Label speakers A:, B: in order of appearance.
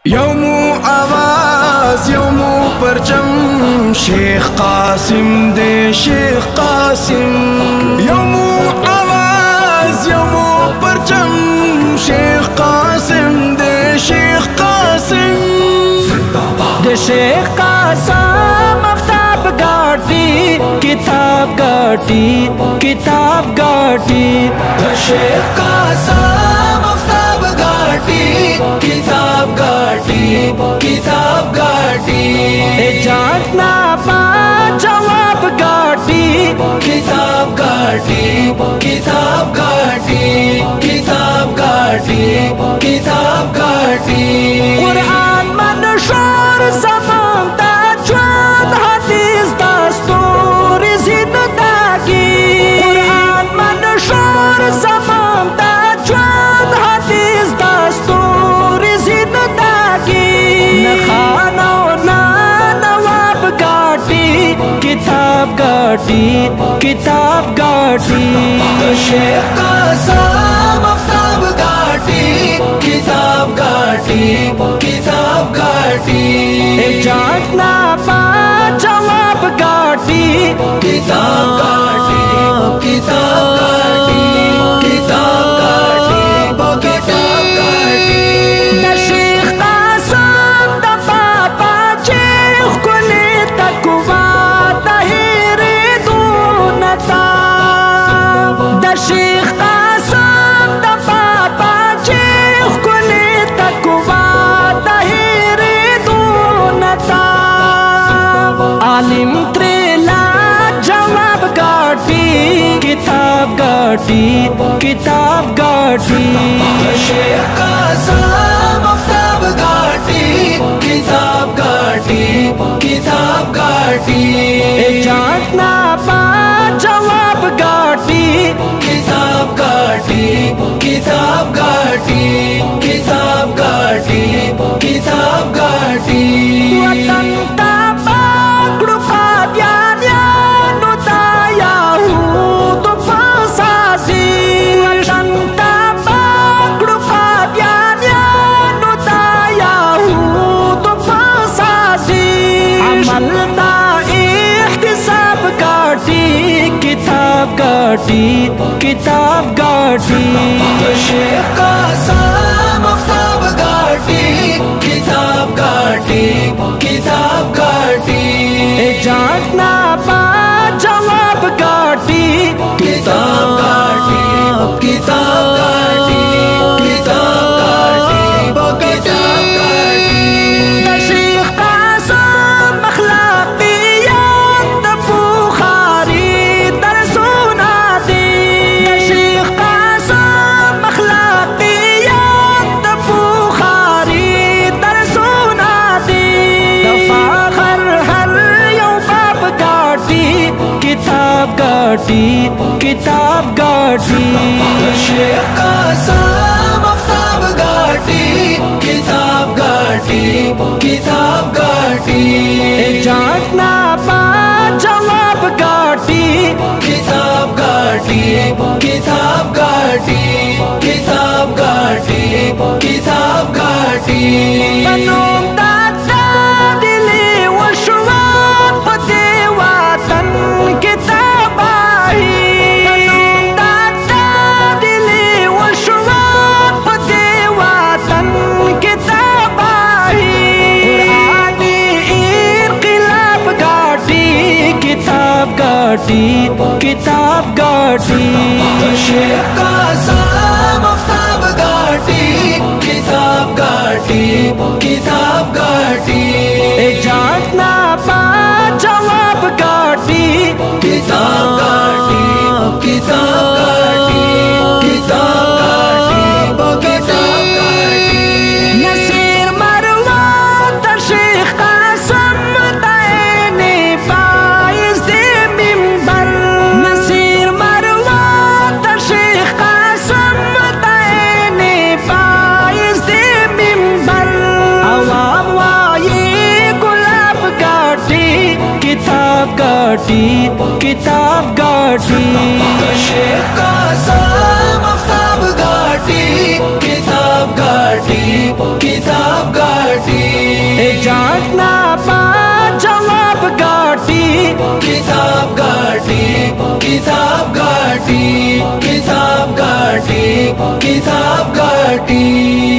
A: यौमु आवाज यौमु परचम शेख कासिम दे शेख कासिम। यौमु आवाज यौमु परचम शेख कासिम दे शेख कासिम।
B: दे शेख कासिम आफ्ताब गाटी किताब गाटी किताब गाटी।
A: दे शेख कासिम आफ्ताब गाटी किताब गाटी किताब गाटी।
B: जानना पा जवाब गाटी
A: किताब गाटी किताब गाटी किताब गाटी किताब गाटी।
B: कुरान मनशूर ज़बान ताजवान हदीस दस्तूर ज़िंदगी। कुरान मनशूर ज़बान ताजवान हदीस दस्तूर ज़िंदगी। न खाना न नवाब गाटी किताब गाटी किताब गाटी।
A: शेख कासिम आफ्ताब गाटी किताब गाटी किताब गाटी।
B: जानना पा जवाब गाटी
A: किताब गाटी किताब गाटी किताब गाटी किताब गाटी।
B: द शेख कासिम द पापा शेख कुले तकवा तहिरे दूनता। द शेख कासिम द पापा शेख कुले तकवा तहिरे दूनता। आलिम त्रेला जवाब गाटी किताब गाटी किताब गाटी।
A: शेख कासिम आफ्ताब गाटी किताब गाटी किताब गाटी।
B: जानना पा जवाब गाटी
A: किताब गाटी किताब गाटी किताब गाटी किताब गाटी।
B: वतन ता पाकड़ू फाब्यान यानु तायाहू तो फासासी। वतन ता पाकड़ू फाब्यान यानु तायाहू तो फासासी। अमल ता इख्तिसाब गाटी किताब गाटी किताब गाटी।
A: शेख कासिम आफ्ताब गाटी किताब गाटी किताब गाटी।
B: जानना पा जवाब गाटी
A: किताब गाटी किताब गाटी किताब गाटी किताब गाटी।
B: द शेख कासिम अखलाकियात बुखारी दरसुना दी। द शेख कासिम अखलाकियात बुखारी दरसुना दी। दफाखर हर यौम बाब गाटी किताब गाटी किताब गाटी।
A: शेख कासिम आफ्ताब गाटी किताब गाटी किताब गाटी।
B: जानना पा जवाब गाटी
A: किताब गाटी किताब गाटी किताब गाटी किताब गाटी।
B: बनों दादा दिली वशवाप देवातन किताबाही। बनों दादा दिली वशवाप देवातन किताबाही। कुरानी इनक़िलाब गाटी किताब गाटी किताब गाटी।
A: शेख कासिम आफ्ताब गाटी किताब गाटी किताब गाटी।
B: जानना पा जवाब गाटी
A: किताब गाटी किताब गाटी किताब गाटी किताब गाटी।
B: नसीर मरवा द शेख कासिम दाएने फाइज़ मिंबर। नसीर मरवा द शेख कासिम दाएने फाइज़ मिंबर। अवाम वाये गुलाब गाटी किताब गाटी किताब गाटी।
A: शेख कासिम आफ्ताब गाटी किताब गाटी किताब गाटी। किताब घाटी।